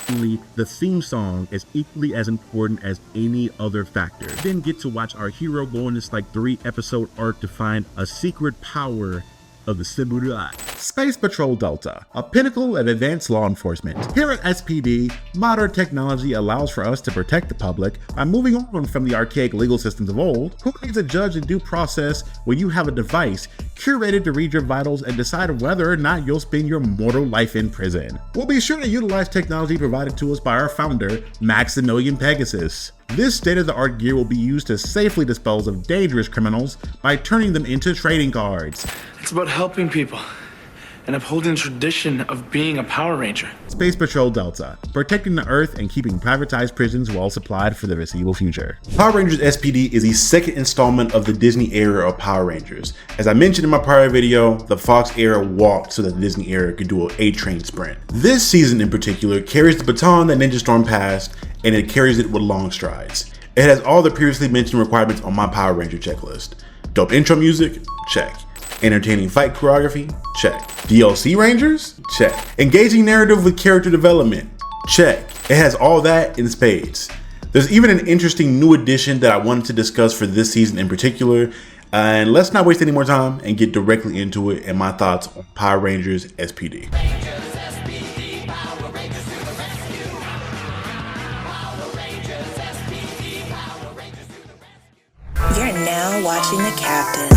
personally, the theme song is equally as important as any other factor. Then get to watch our hero go on this like 3-episode arc to find a secret power of the S.P.D. Space Patrol Delta, a pinnacle of advanced law enforcement. Here at S.P.D, modern technology allows for us to protect the public by moving on from the archaic legal systems of old. Who needs a judge and due process when you have a device curated to read your vitals and decide whether or not you'll spend your mortal life in prison? We'll be sure to utilize technology provided to us by our founder, Maximilian Pegasus. This state-of-the-art gear will be used to safely dispose of dangerous criminals by turning them into trading cards. It's about helping people and upholding the tradition of being a Power Ranger. Space Patrol Delta, protecting the Earth and keeping privatized prisons well supplied for the foreseeable future. Power Rangers S.P.D is the second installment of the Disney era of Power Rangers. As I mentioned in my prior video, the Fox era walked so that the Disney era could do an A-train sprint. This season in particular carries the baton that Ninja Storm passed, and it carries it with long strides. It has all the previously mentioned requirements on my Power Ranger checklist. Dope intro music? Check. Entertaining fight choreography? Check. DLC Rangers? Check. Engaging narrative with character development? Check. It has all that in spades. There's even an interesting new addition that I wanted to discuss for this season in particular, and let's not waste any more time and get directly into it and my thoughts on Power Rangers S.P.D. You're now watching the Captain.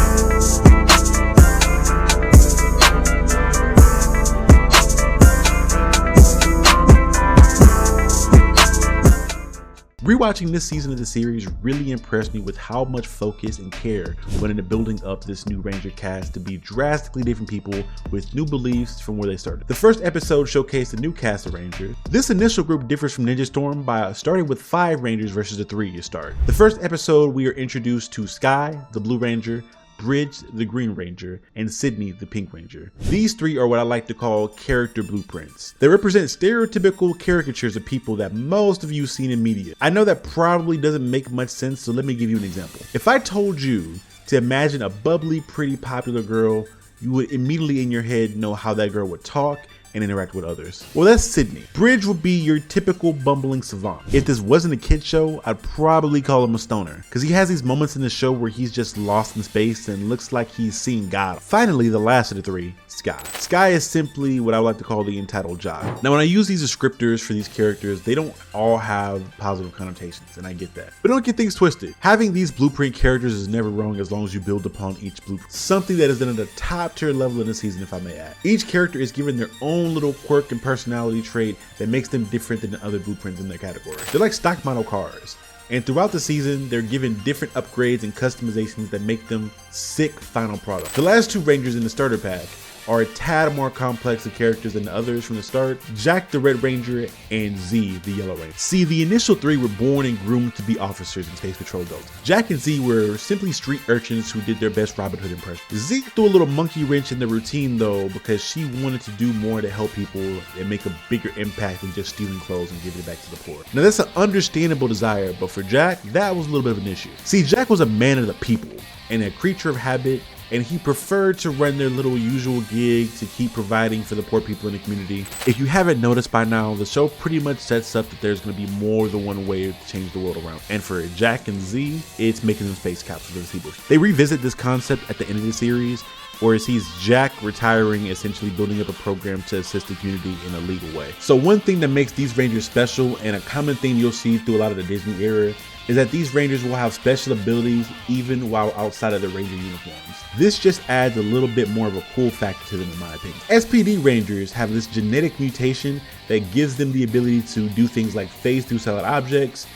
Rewatching this season of the series really impressed me with how much focus and care went into building up this new Ranger cast to be drastically different people with new beliefs from where they started. The first episode showcased a new cast of Rangers. This initial group differs from Ninja Storm by starting with 5 Rangers versus the 3 you start. The first episode we are introduced to Sky, the Blue Ranger, Bridge, the Green Ranger, and Sydney, the Pink Ranger. These 3 are what I like to call character blueprints. They represent stereotypical caricatures of people that most of you seen in media. I know that probably doesn't make much sense, so let me give you an example. If I told you to imagine a bubbly, pretty, popular girl, you would immediately in your head know how that girl would talk and interact with others. Well, that's Sydney. Bridge would be your typical bumbling savant. If this wasn't a kid show, I'd probably call him a stoner, because he has these moments in the show where he's just lost in space and looks like he's seen God. Finally, the last of the 3, Sky. Sky is simply what I would like to call the entitled jock. Now, when I use these descriptors for these characters, they don't all have positive connotations, and I get that. But don't get things twisted. Having these blueprint characters is never wrong as long as you build upon each blueprint. Something that is done at a top tier level in the season, if I may add. Each character is given their own little quirk and personality trait that makes them different than the other blueprints in their category. They're like stock model cars. And throughout the season, they're given different upgrades and customizations that make them sick final product. The last 2 Rangers in the starter pack are a tad more complex of characters than the others from the start, Jack the Red Ranger and Z the Yellow Ranger. See, the initial 3 were born and groomed to be officers in Space Patrol Delta. Jack and Z were simply street urchins who did their best Robin Hood impression. Z threw a little monkey wrench in the routine though, because she wanted to do more to help people and make a bigger impact than just stealing clothes and giving it back to the poor. Now that's an understandable desire, but for Jack, that was a little bit of an issue. See, Jack was a man of the people and a creature of habit, and he preferred to run their little usual gig to keep providing for the poor people in the community. If you haven't noticed by now, the show pretty much sets up that there's going to be more than one way to change the world around. And for Jack and Z, it's making them space cops for the people. They revisit this concept at the end of the series, where it sees Jack retiring, essentially building up a program to assist the community in a legal way. So one thing that makes these Rangers special, and a common thing you'll see through a lot of the Disney era, is that these Rangers will have special abilities even while outside of their Ranger uniforms. This just adds a little bit more of a cool factor to them in my opinion. S.P.D Rangers have this genetic mutation that gives them the ability to do things like phase through solid objects,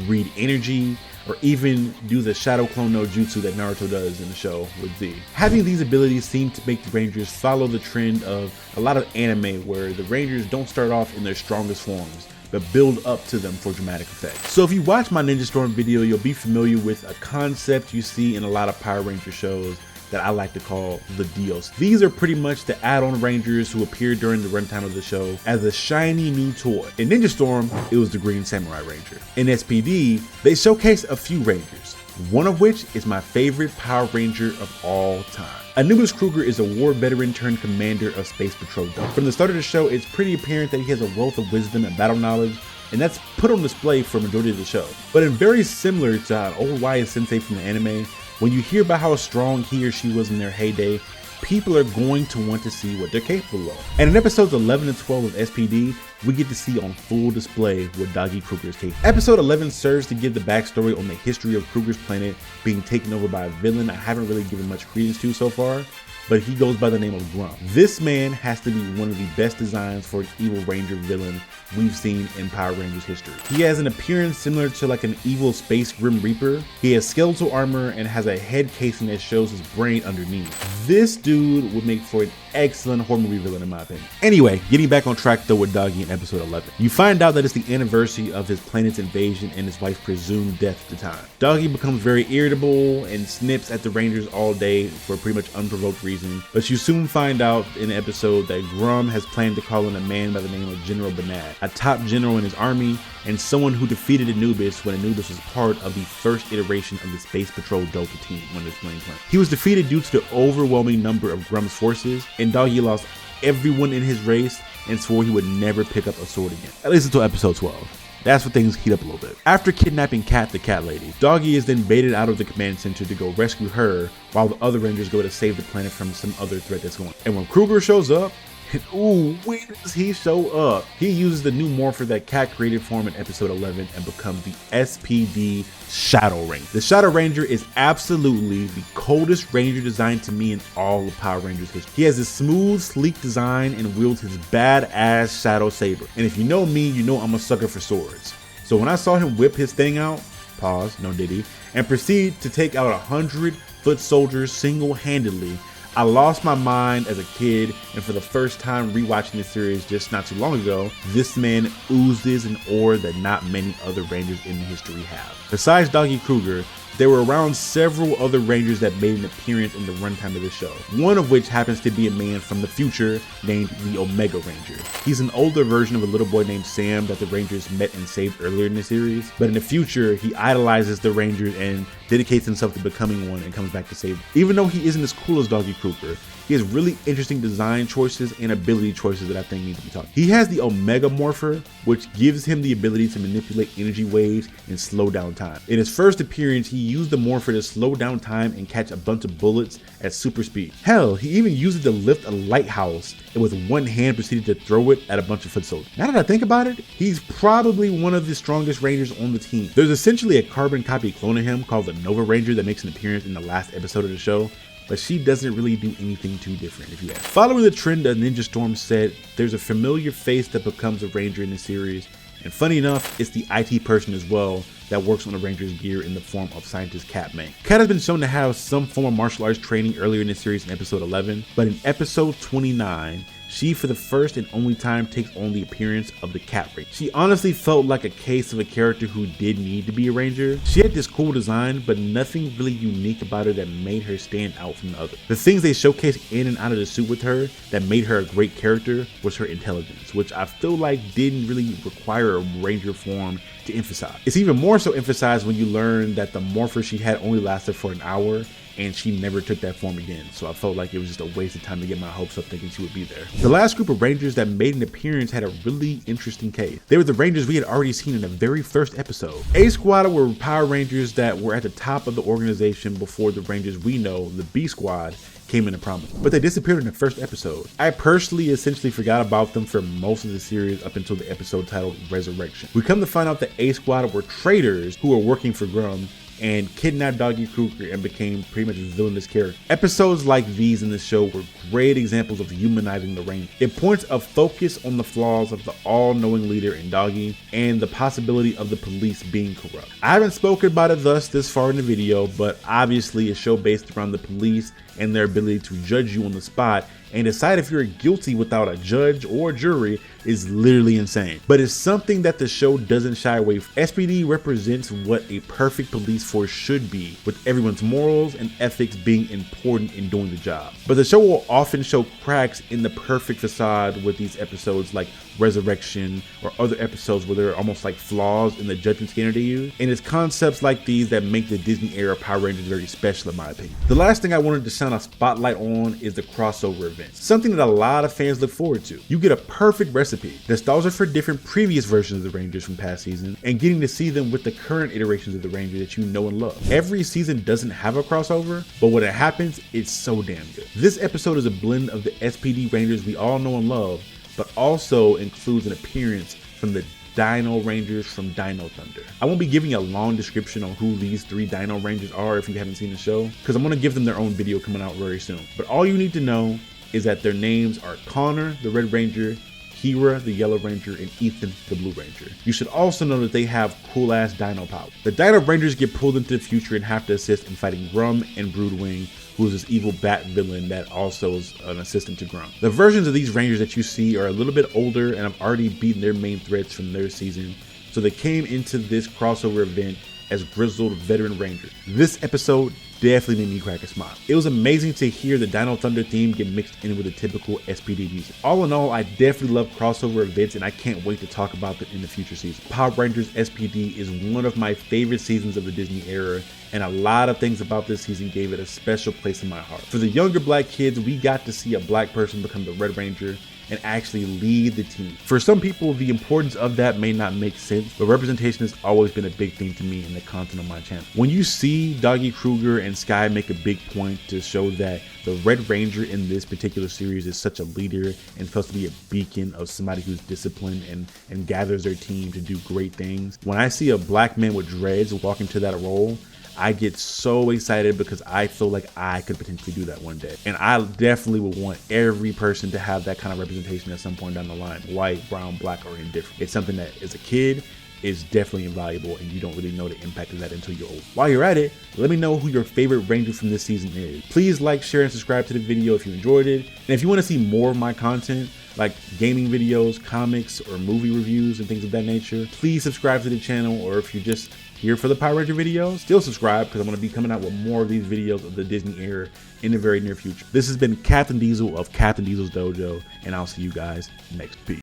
read energy, or even do the shadow clone no jutsu that Naruto does in the show with Z. Having these abilities seem to make the Rangers follow the trend of a lot of anime where the Rangers don't start off in their strongest forms, but build up to them for dramatic effect. So if you watch my Ninja Storm video, you'll be familiar with a concept you see in a lot of Power Ranger shows that I like to call the DLC. These are pretty much the add-on Rangers who appear during the runtime of the show as a shiny new toy. In Ninja Storm, it was the Green Samurai Ranger. In S.P.D, they showcase a few Rangers. one of which is my favorite Power Ranger of all time. Anubis Kruger is a war veteran turned commander of Space Patrol. From the start of the show, it's pretty apparent that he has a wealth of wisdom and battle knowledge, and that's put on display for a majority of the show. But in very similar to an old YS sensei from the anime, when you hear about how strong he or she was in their heyday, people are going to want to see what they're capable of. And in episodes 11 and 12 of S.P.D, we get to see on full display what Doggy Kruger is capable. Episode 11 serves to give the backstory on the history of Kruger's planet being taken over by a villain I haven't really given much credence to so far, but he goes by the name of Grum. This man has to be one of the best designs for an evil Ranger villain we've seen in Power Rangers history. He has an appearance similar to like an evil space Grim Reaper. He has skeletal armor and has a head casing that shows his brain underneath. This dude would make for an excellent horror movie villain in my opinion. Anyway, getting back on track though with Doggy in episode 11. You find out that it's the anniversary of his planet's invasion and his wife's presumed death at the time. Doggy becomes very irritable and snips at the Rangers all day for pretty much unprovoked reason, but you soon find out in the episode that Grum has planned to call in a man by the name of General Banad, a top general in his army and someone who defeated Anubis when Anubis was part of the first iteration of the Space Patrol Delta team when this plane came. He was defeated due to the overwhelming number of Grum's forces, and Doggy lost everyone in his race and swore he would never pick up a sword again, at least until episode 12. That's when things heat up a little bit. After kidnapping Cat the cat lady, Doggy is then baited out of the command center to go rescue her while the other Rangers go to save the planet from some other threat that's going. And when Kruger shows up, and ooh, when does he show up? He uses the new morpher that Cat created for him in episode 11 and becomes the S.P.D. Shadow Ranger. The Shadow Ranger is absolutely the coldest Ranger design to me in all of Power Rangers history. He has a smooth, sleek design and wields his badass Shadow Saber. And if you know me, you know I'm a sucker for swords. So when I saw him whip his thing out, pause, no diddy, and proceed to take out 100 foot soldiers single-handedly, I lost my mind as a kid, and for the first time rewatching the series just not too long ago, this man oozes an aura that not many other Rangers in history have. Besides Doggy Kruger, there were around several other Rangers that made an appearance in the runtime of the show, one of which happens to be a man from the future named the Omega Ranger. He's an older version of a little boy named Sam that the Rangers met and saved earlier in the series, but in the future, he idolizes the Rangers and dedicates himself to becoming one and comes back to save them. Even though he isn't as cool as Doggy Kruger, he has really interesting design choices and ability choices that I think need to be taught. He has the Omega Morpher, which gives him the ability to manipulate energy waves and slow down time. In his first appearance, he used the Morpher to slow down time and catch a bunch of bullets at super speed. Hell, he even used it to lift a lighthouse and with one hand proceeded to throw it at a bunch of foot soldiers. Now that I think about it, he's probably one of the strongest Rangers on the team. There's essentially a carbon copy clone of him called the Nova Ranger that makes an appearance in the last episode of the show, but she doesn't really do anything too different if you ask. Following the trend of Ninja Storm said, there's a familiar face that becomes a Ranger in the series, and funny enough, it's the IT person as well that works on the Ranger's gear in the form of scientist Catman. Cat has been shown to have some form of martial arts training earlier in the series in episode 11, but in episode 29, she for the first and only time takes on the appearance of the Cat Ranger. She honestly felt like a case of a character who did need to be a Ranger. She had this cool design, but nothing really unique about her that made her stand out from the others. The things they showcased in and out of the suit with her that made her a great character was her intelligence, which I feel like didn't really require a Ranger form to emphasize. It's even more so emphasized when you learn that the morpher she had only lasted for an hour and she never took that form again, so I felt like it was just a waste of time to get my hopes up thinking she would be there. The last group of Rangers that made an appearance had a really interesting case. They were the Rangers we had already seen in the very first episode. A Squad were Power Rangers that were at the top of the organization before the Rangers we know, the B Squad, came into prominence, but they disappeared in the first episode. I personally essentially forgot about them for most of the series up until the episode titled Resurrection. We come to find out that A Squad were traitors who were working for Grum and kidnapped Doggy Kruger and became pretty much a villainous character. Episodes like these in the show were great examples of humanizing the Ranger. It points a focus on the flaws of the all-knowing leader in Doggy and the possibility of the police being corrupt. I haven't spoken about it thus this far in the video, but obviously a show based around the police and their ability to judge you on the spot and decide if you're guilty without a judge or jury is literally insane. But it's something that the show doesn't shy away from. SPD represents what a perfect police force should be, with everyone's morals and ethics being important in doing the job. But the show will often show cracks in the perfect facade with these episodes like Resurrection or other episodes where there are almost like flaws in the judgment scanner they use. And it's concepts like these that make the Disney era Power Rangers very special in my opinion. The last thing I wanted to shine a spotlight on is the crossover events, something that a lot of fans look forward to. You get a perfect recipe, nostalgia for different previous versions of the Rangers from past seasons, and getting to see them with the current iterations of the Rangers that you know and love. Every season doesn't have a crossover, but when it happens, it's so damn good. This episode is a blend of the SPD Rangers we all know and love, but also includes an appearance from the Dino Rangers from Dino Thunder. I won't be giving a long description on who these 3 Dino Rangers are if you haven't seen the show, because I'm going to give them their own video coming out very soon. But all you need to know is that their names are Connor, the Red Ranger, Kira, the Yellow Ranger, and Ethan, the Blue Ranger. You should also know that they have cool ass dino power. The Dino Rangers get pulled into the future and have to assist in fighting Grum and Broodwing, who is this evil bat villain that also is an assistant to Grum. The versions of these Rangers that you see are a little bit older and have already beaten their main threats from their season, so they came into this crossover event as grizzled veteran Rangers. This episode definitely made me crack a smile. It was amazing to hear the Dino Thunder theme get mixed in with the typical SPD music. All in all, I definitely love crossover events and I can't wait to talk about them in the future seasons. Power Rangers S.P.D is one of my favorite seasons of the Disney era, and a lot of things about this season gave it a special place in my heart. For the younger black kids, we got to see a black person become the Red Ranger and actually lead the team. For some people, the importance of that may not make sense, but representation has always been a big thing to me in the content of my channel. When you see Doggy Kruger and Sky make a big point to show that the Red Ranger in this particular series is such a leader and supposed to be a beacon of somebody who's disciplined and gathers their team to do great things, when I see a black man with dreads walk into that role, I get so excited because I feel like I could potentially do that one day. And I definitely would want every person to have that kind of representation at some point down the line, white, brown, black, or indifferent. It's something that as a kid is definitely invaluable and you don't really know the impact of that until you're old. While you're at it, let me know who your favorite Ranger from this season is. Please like, share, and subscribe to the video if you enjoyed it. And if you want to see more of my content, like gaming videos, comics, or movie reviews and things of that nature, please subscribe to the channel. Or if you're just here for the Power Ranger videos, still subscribe because I'm going to be coming out with more of these videos of the Disney era in the very near future. This has been Captain Diesel of Captain Diesel's Dojo, and I'll see you guys next. Peace.